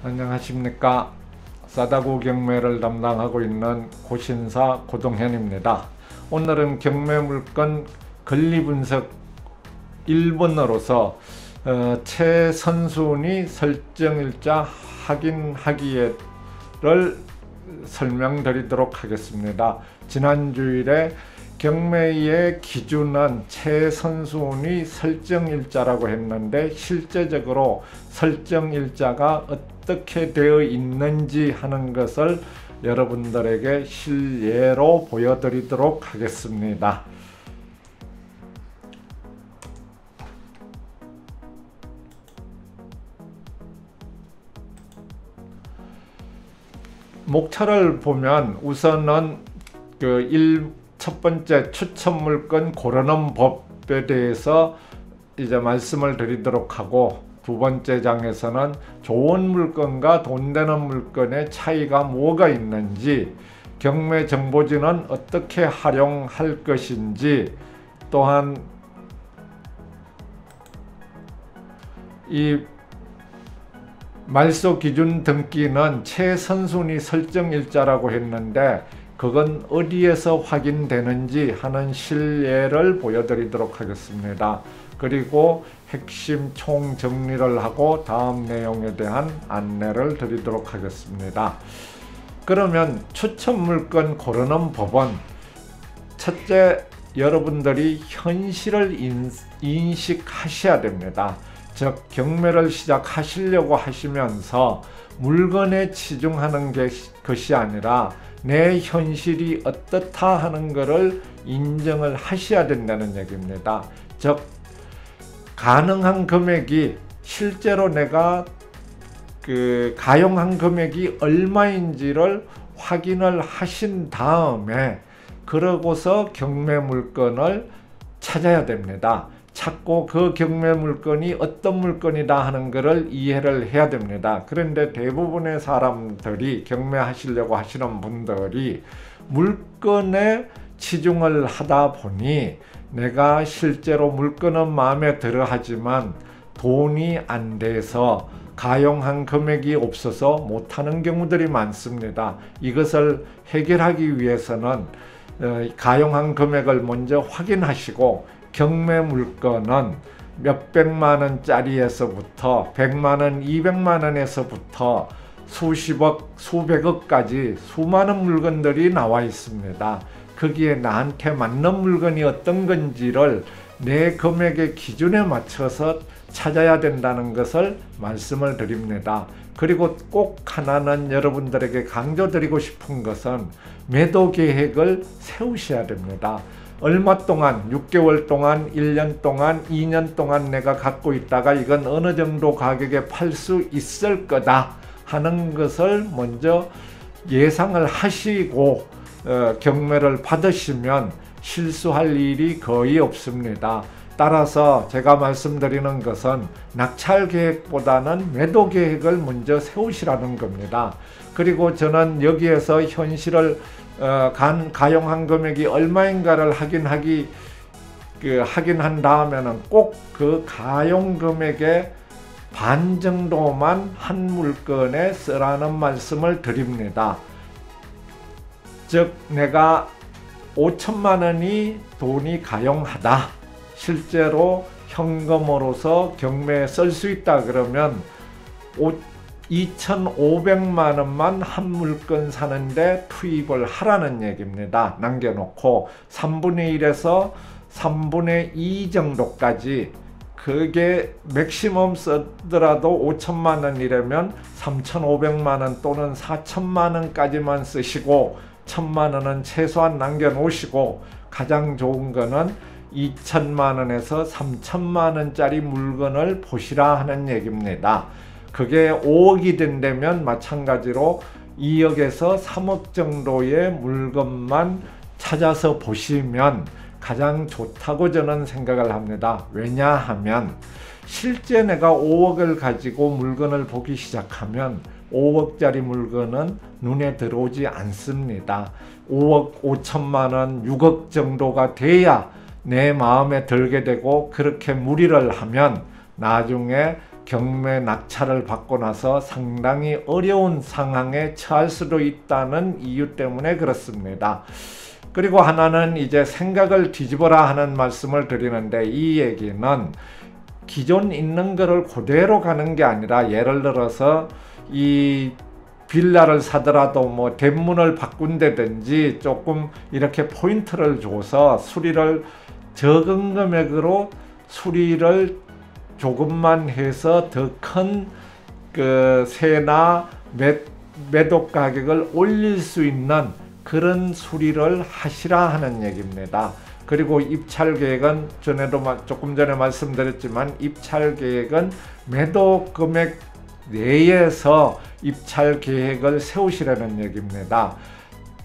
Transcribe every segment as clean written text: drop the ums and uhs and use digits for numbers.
안녕하십니까. 사다구 경매를 담당하고 있는 고신사 고동현입니다. 오늘은 경매 물건 권리 분석 1번으로서 최선순위 설정일자 확인하기를 설명드리도록 하겠습니다. 지난 주일에 경매의 기준은 최선순위 설정일자라고 했는데 실제적으로 설정일자가 어떻게 되어 있는지 하는 것을 여러분들에게 실예로 보여드리도록 하겠습니다. 목차를 보면 우선은 첫 번째 추천 물건 고르는 법에 대해서 이제 말씀을 드리도록 하고, 두 번째 장에서는 좋은 물건과 돈 되는 물건의 차이가 뭐가 있는지, 경매 정보지는 어떻게 활용할 것인지, 또한 이 말소 기준 등기는 최선순위 설정일자라고 했는데 그건 어디에서 확인되는지 하는 실예를 보여드리도록 하겠습니다. 그리고 핵심 총정리를 하고 다음 내용에 대한 안내를 드리도록 하겠습니다. 그러면 추천 물건 고르는 법은 첫째, 여러분들이 현실을 인식하셔야 됩니다. 즉 경매를 시작하시려고 하시면서 물건에 치중하는 것이 아니라 내 현실이 어떻다 하는 것을 인정을 하셔야 된다는 얘기입니다. 즉 가능한 금액이 실제로 내가 가용한 금액이 얼마인지를 확인을 하신 다음에 그러고서 경매 물건을 찾아야 됩니다. 찾고 그 경매 물건이 어떤 물건이다 하는 것을 이해를 해야 됩니다. 그런데 대부분의 사람들이 경매하시려고 하시는 분들이 물건에 치중을 하다 보니 내가 실제로 물건은 마음에 들어 하지만 돈이 안 돼서 가용한 금액이 없어서 못하는 경우들이 많습니다. 이것을 해결하기 위해서는 가용한 금액을 먼저 확인하시고 경매 물건은 몇백만 원짜리에서부터 100만 원, 200만 원에서부터 수십억, 수백억까지 수많은 물건들이 나와 있습니다. 거기에 나한테 맞는 물건이 어떤 건지를 내 금액의 기준에 맞춰서 찾아야 된다는 것을 말씀을 드립니다. 그리고 꼭 하나는 여러분들에게 강조드리고 싶은 것은 매도 계획을 세우셔야 됩니다. 얼마 동안, 6개월 동안, 1년 동안, 2년 동안 내가 갖고 있다가 이건 어느 정도 가격에 팔 수 있을 거다 하는 것을 먼저 예상을 하시고 경매를 받으시면 실수할 일이 거의 없습니다. 따라서 제가 말씀드리는 것은 낙찰 계획보다는 매도 계획을 먼저 세우시라는 겁니다. 그리고 저는 여기에서 현실을 가용한 금액이 얼마인가를 확인한 다음에는 꼭 그 가용 금액의 반 정도만 한 물건에 쓰라는 말씀을 드립니다. 즉 내가 5천만 원이 돈이 가용하다, 실제로 현금으로서 경매에 쓸 수 있다 그러면 2,500만 원만 한 물건 사는데 투입을 하라는 얘기입니다. 남겨놓고 3분의 1에서 3분의 2 정도까지, 그게 맥시멈 쓰더라도 5천만 원이라면 3,500만 원 또는 4천만 원까지만 쓰시고 1,000만 원은 최소한 남겨놓으시고, 가장 좋은 거는 2천만 원에서 3천만 원짜리 물건을 보시라 하는 얘기입니다. 그게 5억이 된다면 마찬가지로 2억에서 3억 정도의 물건만 찾아서 보시면 가장 좋다고 저는 생각을 합니다. 왜냐하면 실제 내가 5억을 가지고 물건을 보기 시작하면 5억짜리 물건은 눈에 들어오지 않습니다. 5억 5천만 원, 6억 정도가 돼야 내 마음에 들게 되고, 그렇게 무리를 하면 나중에 경매 낙찰을 받고 나서 상당히 어려운 상황에 처할 수도 있다는 이유 때문에 그렇습니다. 그리고 하나는 이제 생각을 뒤집어라 하는 말씀을 드리는데, 이 얘기는 기존 있는 거를 그대로 가는 게 아니라, 예를 들어서 이 빌라를 사더라도 뭐 대문을 바꾼다든지 조금 이렇게 포인트를 줘서 수리를 적은 금액으로 수리를 조금만 해서 더 큰 그 세나 매도 가격을 올릴 수 있는 그런 수리를 하시라 하는 얘기입니다. 그리고 입찰 계획은 조금 전에 말씀드렸지만, 입찰 계획은 매도 금액 내에서 입찰 계획을 세우시라는 얘기입니다.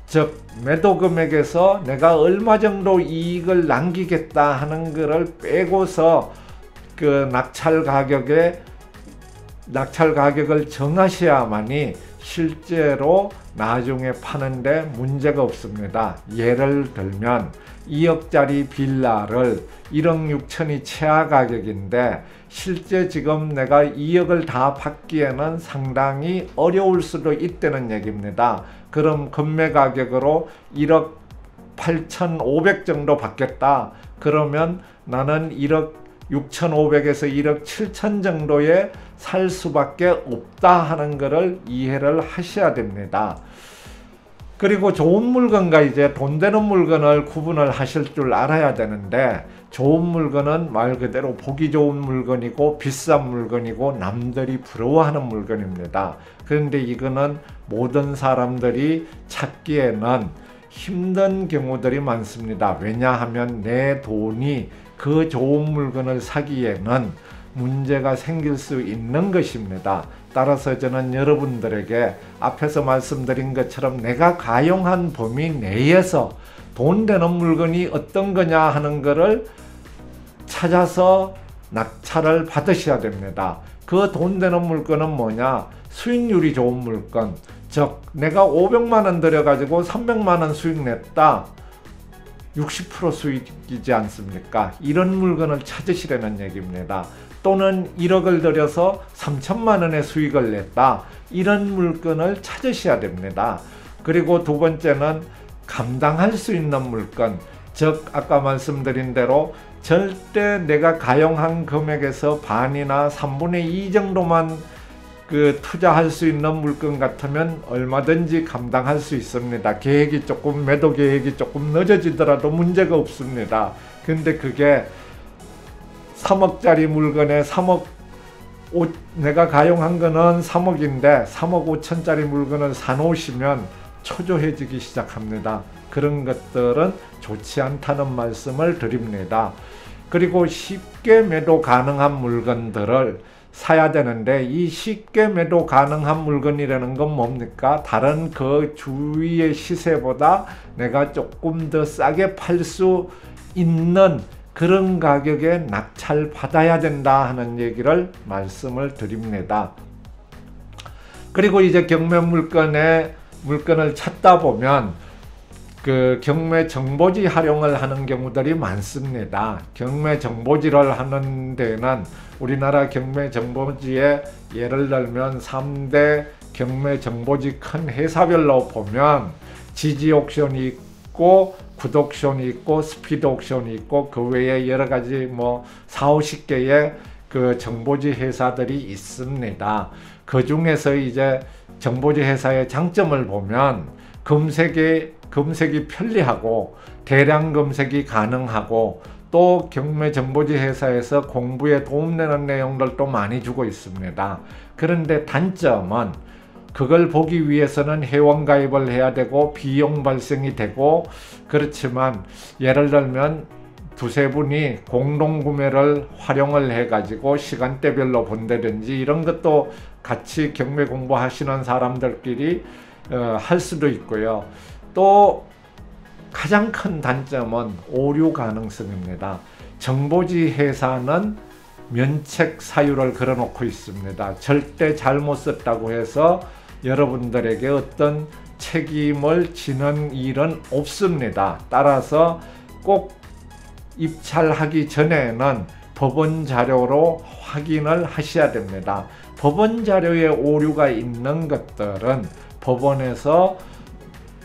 즉 매도 금액에서 내가 얼마 정도 이익을 남기겠다 하는 것을 빼고서 그 낙찰 가격을 정하셔야만이 실제로 나중에 파는데 문제가 없습니다. 예를 들면 2억짜리 빌라를 1억 6천이 최하 가격인데, 실제 지금 내가 2억을 다 받기에는 상당히 어려울 수도 있다는 얘기입니다. 그럼 금매 가격으로 1억 8,500 정도 받겠다. 그러면 나는 1억 6,500에서 1억 7천 정도에 살 수밖에 없다 하는 것을 이해를 하셔야 됩니다. 그리고 좋은 물건과 이제 돈 되는 물건을 구분을 하실 줄 알아야 되는데, 좋은 물건은 말 그대로 보기 좋은 물건이고 비싼 물건이고 남들이 부러워하는 물건입니다. 그런데 이거는 모든 사람들이 찾기에는 힘든 경우들이 많습니다. 왜냐하면 내 돈이 그 좋은 물건을 사기에는 문제가 생길 수 있는 것입니다. 따라서 저는 여러분들에게 앞에서 말씀드린 것처럼 내가 가용한 범위 내에서 돈 되는 물건이 어떤 거냐 하는 것을 찾아서 낙찰을 받으셔야 됩니다. 그 돈 되는 물건은 뭐냐? 수익률이 좋은 물건. 즉 내가 500만 원 들여가지고 300만 원 수익 냈다. 60% 수익이지 않습니까? 이런 물건을 찾으시라는 얘기입니다. 또는 1억을 들여서 3천만 원의 수익을 냈다. 이런 물건을 찾으셔야 됩니다. 그리고 두 번째는 감당할 수 있는 물건. 즉 아까 말씀드린 대로 절대 내가 가용한 금액에서 반이나 3분의 2 정도만 투자할 수 있는 물건 같으면 얼마든지 감당할 수 있습니다. 매도 계획이 조금 늦어지더라도 문제가 없습니다. 근데 그게 3억짜리 물건에 내가 가용한 거는 3억인데 3억 5천짜리 물건을 사놓으시면 초조해지기 시작합니다. 그런 것들은 좋지 않다는 말씀을 드립니다. 그리고 쉽게 매도 가능한 물건들을 사야 되는데, 이 쉽게 매도 가능한 물건이라는 건 뭡니까? 다른 그 주위의 시세보다 내가 조금 더 싸게 팔 수 있는 그런 가격에 낙찰 받아야 된다 하는 얘기를 말씀을 드립니다. 그리고 이제 경매 물건을 찾다 보면 그 경매 정보지 활용을 하는 경우들이 많습니다. 경매 정보지를 하는 데는 우리나라 경매 정보지에 예를 들면 3대 경매 정보지 큰 회사별로 보면 지지 옥션이 있고 굿 옥션이 있고 스피드 옥션이 있고 그 외에 여러 가지 뭐 40~50개의 그 정보지 회사들이 있습니다. 그 중에서 이제 정보지 회사의 장점을 보면 검색이 편리하고 대량 검색이 가능하고, 또 경매 정보지 회사에서 공부에 도움되는 내용들도 많이 주고 있습니다. 그런데 단점은 그걸 보기 위해서는 회원가입을 해야 되고 비용 발생이 되고, 그렇지만 예를 들면 두세 분이 공동구매를 활용을 해가지고 시간대별로 본다든지 이런 것도 같이 경매 공부하시는 사람들끼리 할 수도 있고요. 또 가장 큰 단점은 오류 가능성입니다. 정보지 회사는 면책 사유를 걸어놓고 있습니다. 절대 잘못 썼다고 해서 여러분들에게 어떤 책임을 지는 일은 없습니다. 따라서 꼭 입찰하기 전에는 법원 자료로 확인을 하셔야 됩니다. 법원 자료에 오류가 있는 것들은 법원에서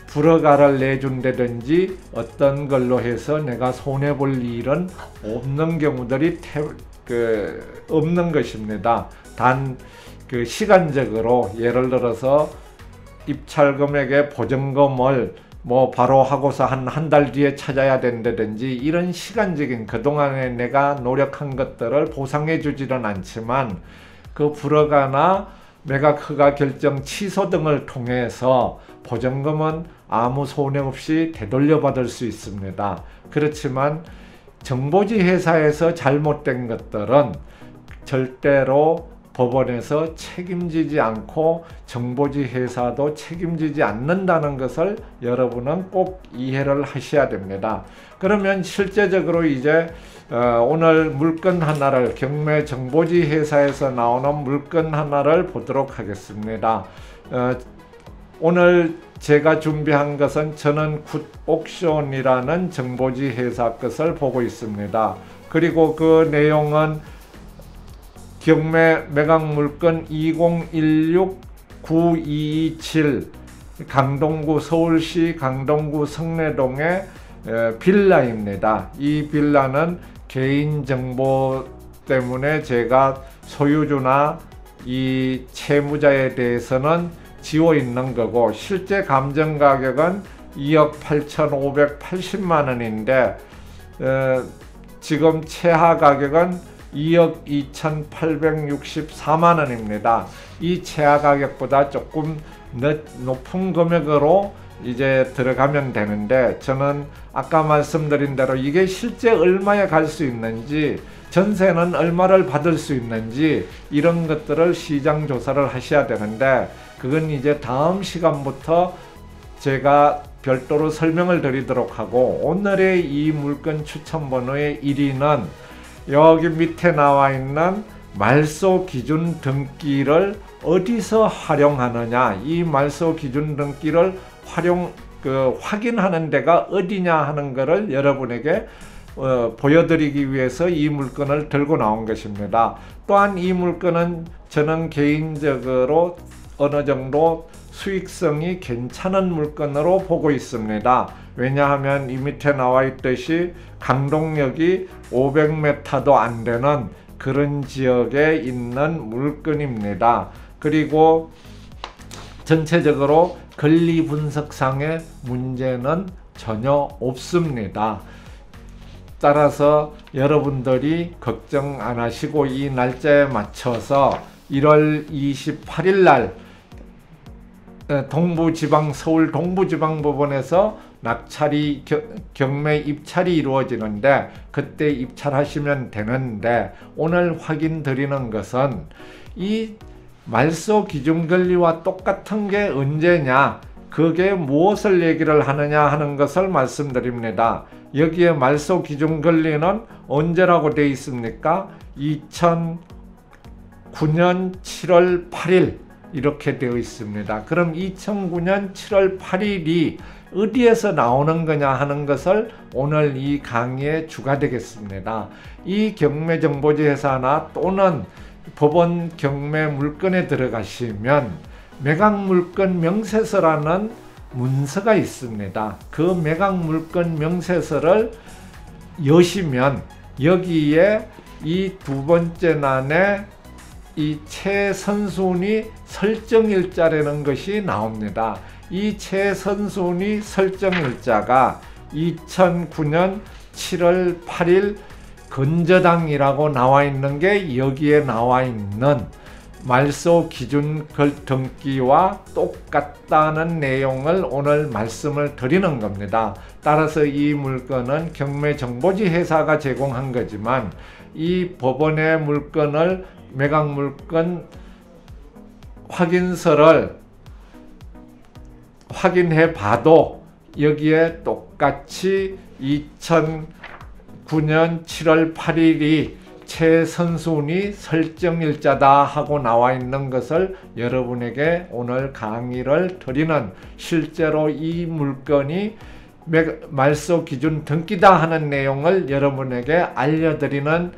불허가를 내준다든지 어떤 걸로 해서 내가 손해볼 일은 없는 경우들이 없는 것입니다. 단 시간적으로 예를 들어서 입찰 금액의 보증금을 바로 하고서 한 달 뒤에 찾아야 된다든지 이런 시간적인 그동안에 내가 노력한 것들을 보상해 주지는 않지만 그 불허가나 매각 허가 결정 취소 등을 통해서 보증금은 아무 손해 없이 되돌려 받을 수 있습니다. 그렇지만 정보지 회사에서 잘못된 것들은 절대로 법원에서 책임지지 않고 정보지 회사도 책임지지 않는다는 것을 여러분은 꼭 이해를 하셔야 됩니다. 그러면 실제적으로 이제 오늘 물건 하나를 경매 정보지 회사에서 나오는 물건 하나를 보도록 하겠습니다. 오늘 제가 준비한 것은 저는 굿옥션이라는 정보지 회사 것을 보고 있습니다. 그리고 그 내용은 경매 매각물건 2016-9227 강동구 서울시 강동구 성내동의 빌라입니다. 이 빌라는 개인정보 때문에 제가 소유주나 이 채무자에 대해서는 지워 있는 거고 실제 감정가격은 2억 8,580만 원인데 지금 최하 가격은 2억 2,864만 원입니다. 이 최하 가격보다 조금 높은 금액으로 이제 들어가면 되는데 저는 아까 말씀드린 대로 이게 실제 얼마에 갈 수 있는지 전세는 얼마를 받을 수 있는지 이런 것들을 시장 조사를 하셔야 되는데 그건 이제 다음 시간부터 제가 별도로 설명을 드리도록 하고 오늘의 이 물건 추천 번호의 1위는 여기 밑에 나와 있는 말소 기준 등기를 어디서 활용하느냐, 이 말소 기준 등기를 확인하는 데가 어디냐 하는 것을 여러분에게 보여드리기 위해서 이 물건을 들고 나온 것입니다. 또한 이 물건은 저는 개인적으로 어느 정도 수익성이 괜찮은 물건으로 보고 있습니다. 왜냐하면 이 밑에 나와 있듯이 강동역이 500m도 안 되는 그런 지역에 있는 물건입니다. 그리고 전체적으로 권리 분석상의 문제는 전혀 없습니다. 따라서 여러분들이 걱정 안 하시고 이 날짜에 맞춰서 1월 28일 날 서울 동부지방법원에서 낙찰이 경매 입찰이 이루어지는데 그때 입찰하시면 되는데 오늘 확인 드리는 것은 이 말소 기준 권리와 똑같은 게 언제냐, 그게 무엇을 얘기를 하느냐 하는 것을 말씀드립니다. 여기에 말소 기준 권리는 언제라고 되어 있습니까? 2009년 7월 8일 이렇게 되어 있습니다. 그럼 2009년 7월 8일이 어디에서 나오는 거냐 하는 것을 오늘 이 강의의 주가 되겠습니다. 이 경매정보지 회사나 또는 법원 경매 물건에 들어가시면 매각물건 명세서라는 문서가 있습니다. 그 매각물건 명세서를 여시면 여기에 이 두 번째 난에 이 최선순위 설정일자라는 것이 나옵니다. 이 최선순위 설정일자가 2009년 7월 8일 건저당이라고 나와 있는 게 여기에 나와 있는 말소 기준 등기와 똑같다는 내용을 오늘 말씀을 드리는 겁니다. 따라서 이 물건은 경매정보지 회사가 제공한 거지만 이 법원의 물건을 매각물건 확인서를 확인해 봐도 여기에 똑같이 2009년 7월 8일이 최선순위 설정일자다 하고 나와 있는 것을 여러분에게 오늘 강의를 드리는, 실제로 이 물건이 말소 기준 등기다 하는 내용을 여러분에게 알려드리는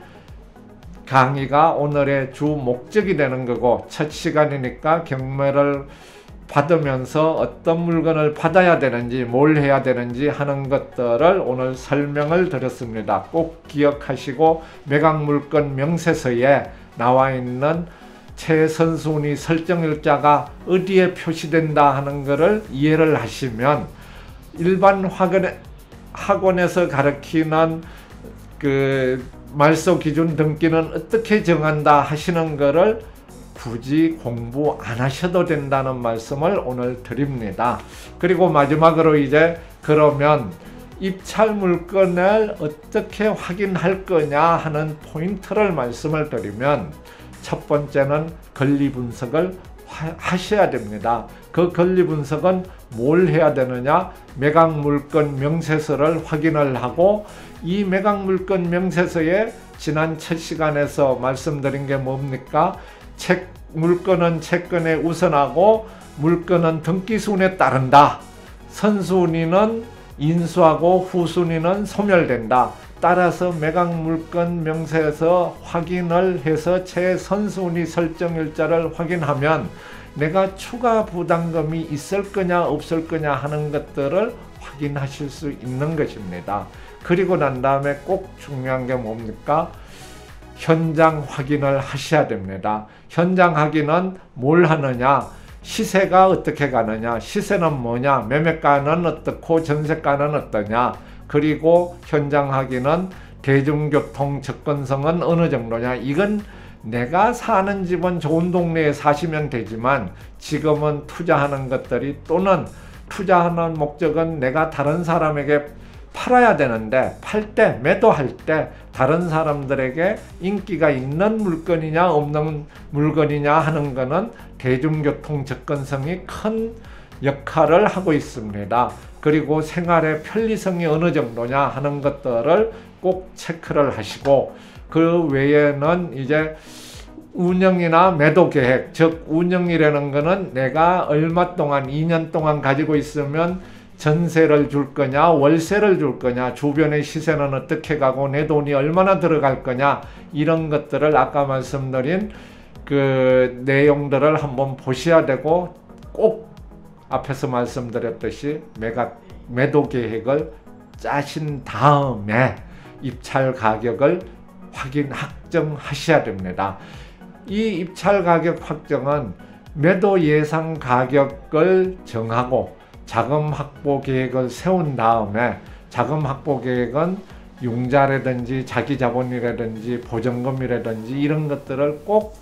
강의가 오늘의 주 목적이 되는 거고, 첫 시간이니까 경매를 받으면서 어떤 물건을 받아야 되는지 뭘 해야 되는지 하는 것들을 오늘 설명을 드렸습니다. 꼭 기억하시고 매각물건 명세서에 나와 있는 최선순위 설정일자가 어디에 표시된다 하는 것을 이해를 하시면, 일반 학원에서 가르치는 그 말소 기준 등기는 어떻게 정한다 하시는 것을 굳이 공부 안 하셔도 된다는 말씀을 오늘 드립니다. 그리고 마지막으로 이제 그러면 입찰 물건을 어떻게 확인할 거냐 하는 포인트를 말씀을 드리면, 첫 번째는 권리 분석을 하셔야 됩니다. 그 권리 분석은 뭘 해야 되느냐? 매각 물건 명세서를 확인을 하고, 이 매각 물건 명세서에 지난 첫 시간에서 말씀드린 게 뭡니까? 물건은 채권에 우선하고 물건은 등기순에 따른다. 선순위는 인수하고 후순위는 소멸된다. 따라서 매각 물건 명세서 확인을 해서 최선순위 설정일자를 확인하면 내가 추가 부담금이 있을 거냐 없을 거냐 하는 것들을 확인하실 수 있는 것입니다. 그리고 난 다음에 꼭 중요한 게 뭡니까? 현장 확인을 하셔야 됩니다. 현장 확인은 뭘 하느냐? 시세가 어떻게 가느냐? 시세는 뭐냐? 매매가는 어떻고 전세가는 어떠냐? 그리고 현장 확인은 대중교통 접근성은 어느 정도냐? 이건 내가 사는 집은 좋은 동네에 사시면 되지만, 지금은 투자하는 것들이, 또는 투자하는 목적은 내가 다른 사람에게 팔아야 되는데, 팔 때, 매도할 때 다른 사람들에게 인기가 있는 물건이냐 없는 물건이냐 하는 것은 대중교통 접근성이 큰 역할을 하고 있습니다. 그리고 생활의 편리성이 어느 정도냐 하는 것들을 꼭 체크를 하시고, 그 외에는 이제 운영이나 매도 계획, 즉 운영이라는 것은 내가 얼마 동안, 2년 동안 가지고 있으면 전세를 줄 거냐 월세를 줄 거냐, 주변의 시세는 어떻게 가고 내 돈이 얼마나 들어갈 거냐, 이런 것들을 아까 말씀드린 그 내용들을 한번 보셔야 되고, 꼭 앞에서 말씀드렸듯이 매도 계획을 짜신 다음에 입찰 가격을 확정하셔야 됩니다. 이 입찰 가격 확정은 매도 예상 가격을 정하고 자금 확보 계획을 세운 다음에, 자금 확보 계획은 융자라든지 자기자본이라든지 보증금이라든지 이런 것들을 꼭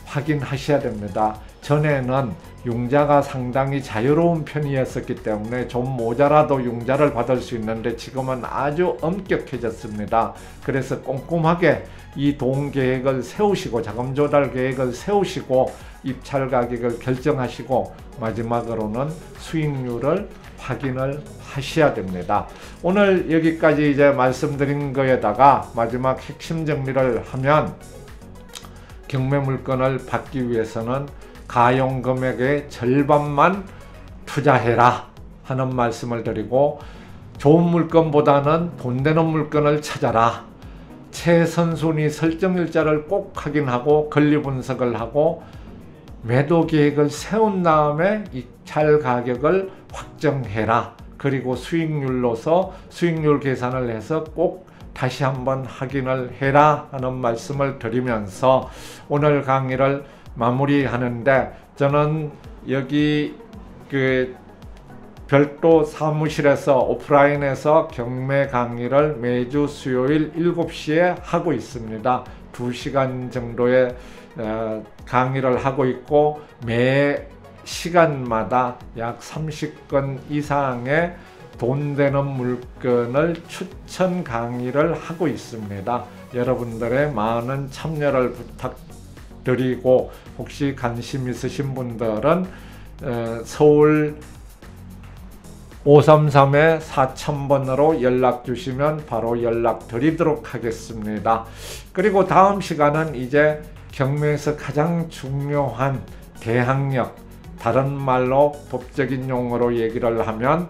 확인하셔야 됩니다. 전에는 융자가 상당히 자유로운 편이었기 때문에 좀 모자라도 융자를 받을 수 있는데, 지금은 아주 엄격해졌습니다. 그래서 꼼꼼하게 이 돈 계획을 세우시고 자금 조달 계획을 세우시고 입찰 가격을 결정하시고, 마지막으로는 수익률을 확인을 하셔야 됩니다. 오늘 여기까지 이제 말씀드린 거에다가 마지막 핵심 정리를 하면, 경매 물건을 받기 위해서는 가용 금액의 절반만 투자해라 하는 말씀을 드리고, 좋은 물건보다는 돈 되는 물건을 찾아라. 최선순위 설정일자를 꼭 확인하고 권리 분석을 하고 매도 계획을 세운 다음에 입찰 가격을 확정해라. 그리고 수익률로서 수익률 계산을 해서 꼭 다시 한번 확인을 해라 하는 말씀을 드리면서 오늘 강의를 마무리하는데, 저는 여기 그 별도 사무실에서 오프라인에서 경매 강의를 매주 수요일 7시에 하고 있습니다. 2시간 정도의 강의를 하고 있고, 매 시간마다 약 30건 이상의 돈 되는 물건을 추천 강의를 하고 있습니다. 여러분들의 많은 참여를 부탁드리고, 혹시 관심 있으신 분들은 서울 533-4000번으로 연락 주시면 바로 연락 드리도록 하겠습니다. 그리고 다음 시간은 이제 경매에서 가장 중요한 대항력, 다른 말로 법적인 용어로 얘기를 하면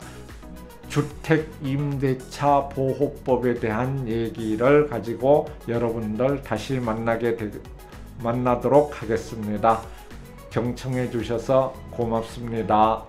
주택임대차 보호법에 대한 얘기를 가지고 여러분들 다시 만나도록 하겠습니다. 경청해 주셔서 고맙습니다.